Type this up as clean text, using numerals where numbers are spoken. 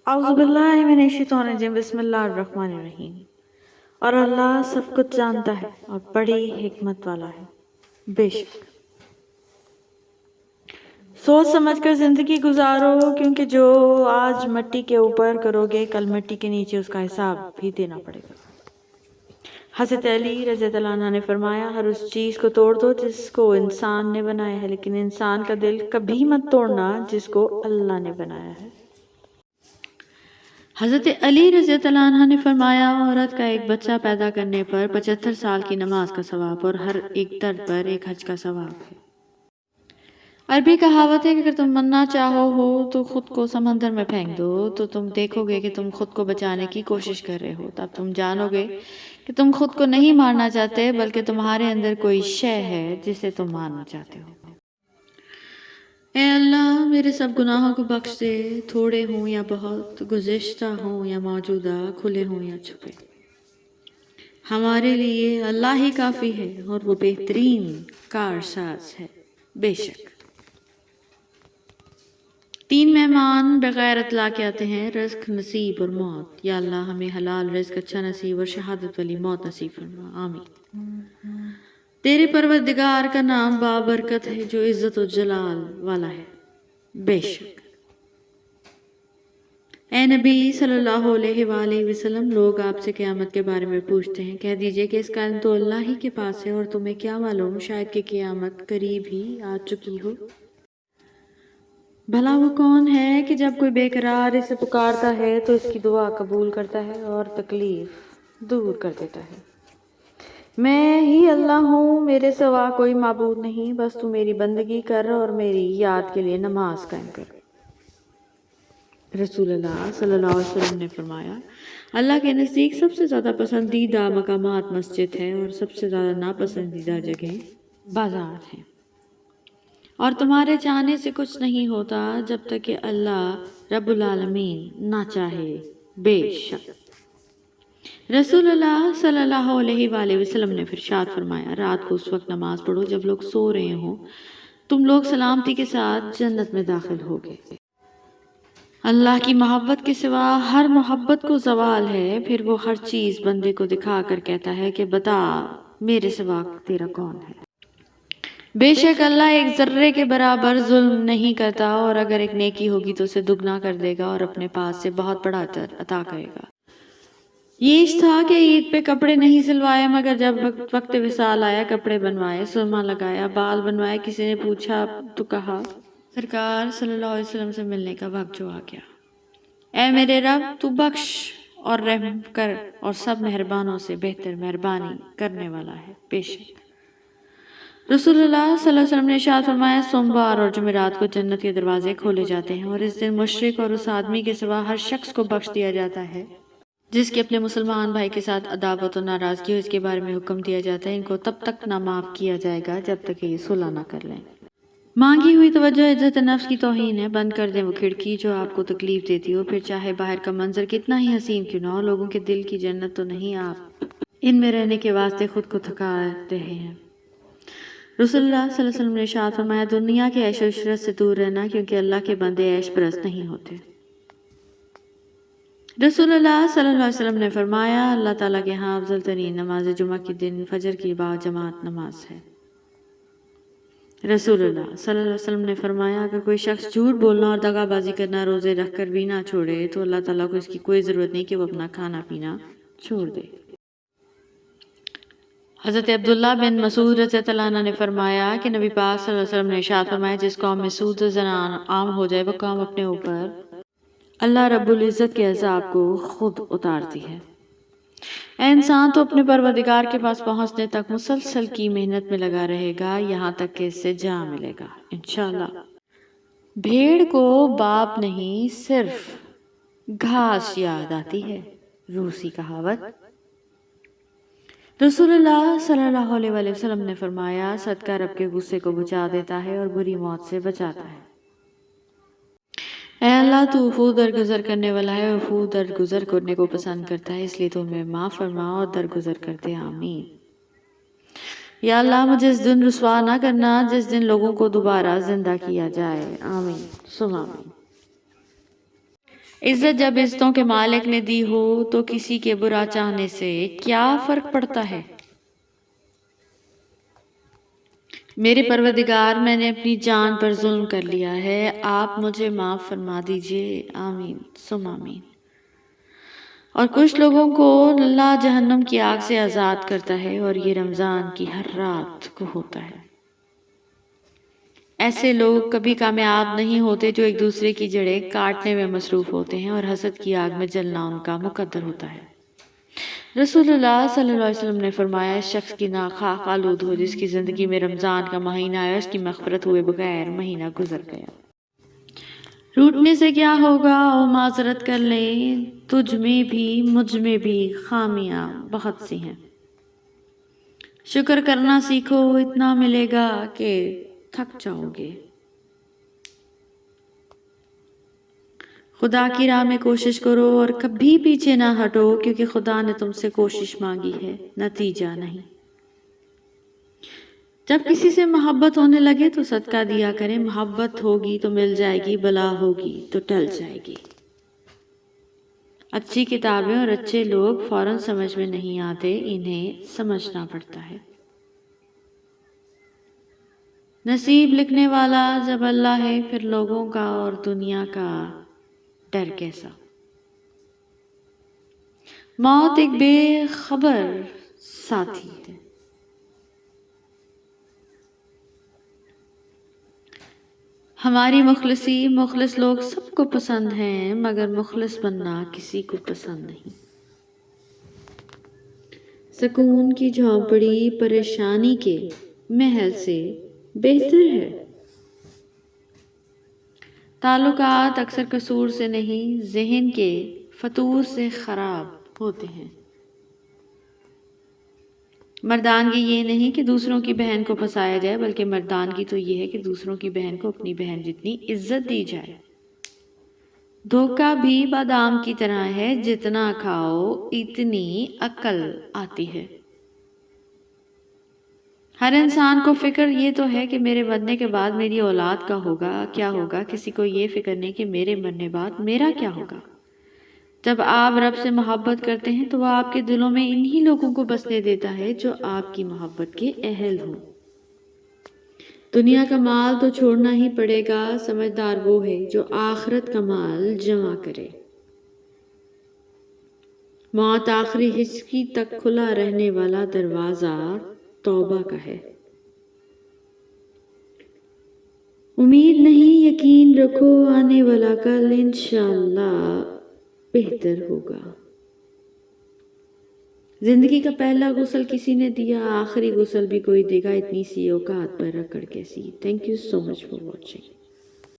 اعوذ باللہ من الشیطان الرجیم، بسم اللہ الرحمن الرحیم۔ اور اللہ سب کچھ جانتا ہے اور بڑی حکمت والا ہے۔ بے شک سوچ سمجھ کر زندگی گزارو، کیونکہ جو آج مٹی کے اوپر کرو گے کل مٹی کے نیچے اس کا حساب بھی دینا پڑے گا۔ حضرت علی رضی اللہ عنہ نے فرمایا، ہر اس چیز کو توڑ دو جس کو انسان نے بنایا ہے، لیکن انسان کا دل کبھی مت توڑنا جس کو اللہ نے بنایا ہے۔ حضرت علی رضی اللہ عنہ نے فرمایا، عورت کا ایک بچہ پیدا کرنے پر 75 سال کی نماز کا ثواب اور ہر ایک درد پر ایک حج کا ثواب ہے۔ عربی کہاوت ہے کہ اگر تم مرنا چاہو ہو تو خود کو سمندر میں پھینک دو، تو تم دیکھو گے کہ تم خود کو بچانے کی کوشش کر رہے ہو، تب تم جانو گے کہ تم خود کو نہیں مارنا چاہتے بلکہ تمہارے اندر کوئی شے ہے جسے تم مارنا چاہتے ہو۔ اے اللہ میرے سب گناہوں کو بخش دے، تھوڑے ہوں یا بہت، گزشتہ ہوں یا موجودہ، کھلے ہوں یا چھپے۔ ہمارے لیے اللہ ہی کافی ہے اور وہ بہترین کارساز ہے۔ بے شک 3 مہمان بغیر اطلاع کے آتے ہیں، رزق، نصیب اور موت۔ یا اللہ ہمیں حلال رزق، اچھا نصیب اور شہادت والی موت نصیب فرما، آمین۔ تیرے پروردگار کا نام بابرکت ہے جو عزت و جلال والا ہے۔ بے شک اے نبی صلی اللہ علیہ وآلہ وسلم، لوگ آپ سے قیامت کے بارے میں پوچھتے ہیں، کہہ دیجئے کہ اس کا علم تو اللہ ہی کے پاس ہے، اور تمہیں کیا معلوم شاید کہ قیامت قریب ہی آ چکی ہو۔ بھلا وہ کون ہے کہ جب کوئی بے قرار اسے پکارتا ہے تو اس کی دعا قبول کرتا ہے اور تکلیف دور کر دیتا ہے۔ میں ہی اللہ ہوں، میرے سوا کوئی معبود نہیں، بس تو میری بندگی کر اور میری یاد کے لیے نماز قائم کر۔ رسول اللہ صلی اللہ علیہ وسلم نے فرمایا، اللہ کے نزدیک سب سے زیادہ پسندیدہ مقامات مسجد ہے اور سب سے زیادہ ناپسندیدہ جگہیں بازار ہیں۔ اور تمہارے چاہنے سے کچھ نہیں ہوتا جب تک کہ اللہ رب العالمین نہ چاہے۔ بے شک رسول اللہ صلی اللہ علیہ وآلہ وسلم نے ارشاد فرمایا، رات کو اس وقت نماز پڑھو جب لوگ سو رہے ہوں، تم لوگ سلامتی کے ساتھ جنت میں داخل ہوگے۔ اللہ کی محبت کے سوا ہر محبت کو زوال ہے، پھر وہ ہر چیز بندے کو دکھا کر کہتا ہے کہ بتا میرے سوا تیرا کون ہے۔ بے شک اللہ ایک ذرے کے برابر ظلم نہیں کرتا، اور اگر ایک نیکی ہوگی تو اسے دگنا کر دے گا اور اپنے پاس سے بہت بڑا اجر عطا کرے گا۔ یہ تھا کہ عید پہ کپڑے نہیں سلوائے، مگر جب وقت وصال آیا کپڑے بنوائے، سرما لگایا، بال بنوائے۔ کسی نے پوچھا تو کہا، سرکار صلی اللہ علیہ وسلم سے ملنے کا وقت جو آ گیا۔ اے میرے رب تو بخش اور رحم کر اور سب مہربانوں سے بہتر مہربانی کرنے والا ہے۔ بے شک رسول اللہ صلی اللہ علیہ وسلم نے ارشاد فرمایا، سوموار اور جمعرات کو جنت کے دروازے کھولے جاتے ہیں، اور اس دن مشرک اور اس آدمی کے سوا ہر شخص کو بخش دیا جاتا ہے جس کے اپنے مسلمان بھائی کے ساتھ عداوت و ناراضگی ہو۔ اس کے بارے میں حکم دیا جاتا ہے، ان کو تب تک نہ معاف کیا جائے گا جب تک کہ یہ صلح نہ کر لیں۔ مانگی ہوئی توجہ عزت نفس کی توہین ہے، بند کر دیں وہ کھڑکی جو آپ کو تکلیف دیتی ہو، پھر چاہے باہر کا منظر کتنا ہی حسین کیوں نہ ہو۔ لوگوں کے دل کی جنت تو نہیں آپ ان میں رہنے کے واسطے خود کو تھکا رہے ہیں۔ رسول اللہ صلی اللہ علیہ وسلم نے ارشاد فرمایا، دنیا کے عیش و عشرت سے دور رہنا، کیونکہ اللہ کے بندے عیش پرست نہیں ہوتے۔ رسول اللہ صلی اللہ علیہ وسلم نے فرمایا، اللہ تعالیٰ کے ہاں افضل ترین نماز جمعہ کے دن فجر کی باجماعت نماز ہے۔ رسول اللہ صلی اللہ علیہ وسلم نے فرمایا، اگر کوئی شخص جھوٹ بولنا اور دغا بازی کرنا روزے رکھ کر بھی نہ چھوڑے تو اللہ تعالیٰ کو اس کی کوئی ضرورت نہیں کہ وہ اپنا کھانا پینا چھوڑ دے۔ حضرت عبداللہ بن مسعود رضی اللہ عنہ نے فرمایا کہ نبی پاک صلی اللہ علیہ وسلم نے ارشاد فرمایا، جس قوم میں سود و زنا عام ہو جائے وہ قوم اپنے اوپر اللہ رب العزت کے عذاب کو خود اتارتی ہے۔ اے انسان تو اپنے پروردگار کے پاس پہنچنے تک مسلسل کی محنت میں لگا رہے گا یہاں تک کہ اس سے جا ملے گا انشاءاللہ۔ بھیڑ کو باپ نہیں صرف گھاس یاد آتی ہے، روسی کہاوت۔ رسول اللہ صلی اللہ علیہ وآلہ وسلم نے فرمایا، صدقہ رب کے غصے کو بچا دیتا ہے اور بری موت سے بچاتا ہے۔ اے اللہ تو عفو درگزر کرنے والا ہے، عفو درگزر کرنے کو پسند کرتا ہے، اس لیے تو ہمیں معاف فرما اور درگزر کر دے، آمین۔ یا اللہ مجھے اس دن رسوا نہ کرنا جس دن لوگوں کو دوبارہ زندہ کیا جائے، آمین ثم آمین۔ عزت جب عزتوں کے مالک نے دی ہو تو کسی کے برا چاہنے سے کیا فرق پڑتا ہے؟ میرے پروردگار، میں نے اپنی جان پر ظلم کر لیا ہے، آپ مجھے معاف فرما دیجئے، آمین ثم آمین۔ اور کچھ لوگوں کو اللہ جہنم کی آگ سے آزاد کرتا ہے اور یہ رمضان کی ہر رات کو ہوتا ہے۔ ایسے لوگ کبھی کامیاب نہیں ہوتے جو ایک دوسرے کی جڑیں کاٹنے میں مصروف ہوتے ہیں اور حسد کی آگ میں جلنا ان کا مقدر ہوتا ہے۔ رسول اللہ صلی اللہ علیہ وسلم نے فرمایا، اس شخص کی ناک خاک آلود ہو جس کی زندگی میں رمضان کا مہینہ آیا، اس کی مغفرت ہوئے بغیر مہینہ گزر گیا۔ روٹنے سے کیا ہوگا، او معذرت کر لیں، تجھ میں بھی مجھ میں بھی خامیاں بہت سی ہیں۔ شکر کرنا سیکھو، اتنا ملے گا کہ تھک جاؤ گے۔ خدا کی راہ میں کوشش کرو اور کبھی پیچھے نہ ہٹو، کیونکہ خدا نے تم سے کوشش مانگی ہے، نتیجہ نہیں۔ جب کسی سے محبت ہونے لگے تو صدقہ دیا کریں، محبت ہوگی تو مل جائے گی، بلا ہوگی تو ٹل جائے گی۔ اچھی کتابیں اور اچھے لوگ فوراً سمجھ میں نہیں آتے، انہیں سمجھنا پڑتا ہے۔ نصیب لکھنے والا جب اللہ ہے، پھر لوگوں کا اور دنیا کا ڈر کیسا۔ موت ایک بے خبر ساتھی ہے۔ ہماری مخلصی، مخلص لوگ سب کو پسند ہیں، مگر مخلص بننا کسی کو پسند نہیں۔ سکون کی جھونپڑی پریشانی کے محل سے بہتر ہے۔ تعلقات اکثر قصور سے نہیں، ذہن کے فتور سے خراب ہوتے ہیں۔ مردانگی یہ نہیں کہ دوسروں کی بہن کو پھنسایا جائے، بلکہ مردانگی تو یہ ہے کہ دوسروں کی بہن کو اپنی بہن جتنی عزت دی جائے۔ دھوکہ بھی بادام کی طرح ہے، جتنا کھاؤ اتنی عقل آتی ہے۔ ہر انسان کو فکر یہ تو ہے کہ میرے مرنے کے بعد میری اولاد کا ہوگا، کیا ہوگا، کسی کو یہ فکر نہیں کہ میرے مرنے بعد میرا کیا ہوگا۔ جب آپ رب سے محبت کرتے ہیں تو وہ آپ کے دلوں میں انہی لوگوں کو بسنے دیتا ہے جو آپ کی محبت کے اہل ہوں۔ دنیا کا مال تو چھوڑنا ہی پڑے گا، سمجھدار وہ ہے جو آخرت کا مال جمع کرے۔ موت آخری ہچکی تک کھلا رہنے والا دروازہ توبہ کا ہے۔ امید نہیں، یقین رکھو، آنے والا کل انشاءاللہ بہتر ہوگا۔ زندگی کا پہلا غسل کسی نے دیا، آخری غسل بھی کوئی دے گا، اتنی سی اوقات پر رکڑ کیسی۔ Thank you so much for watching.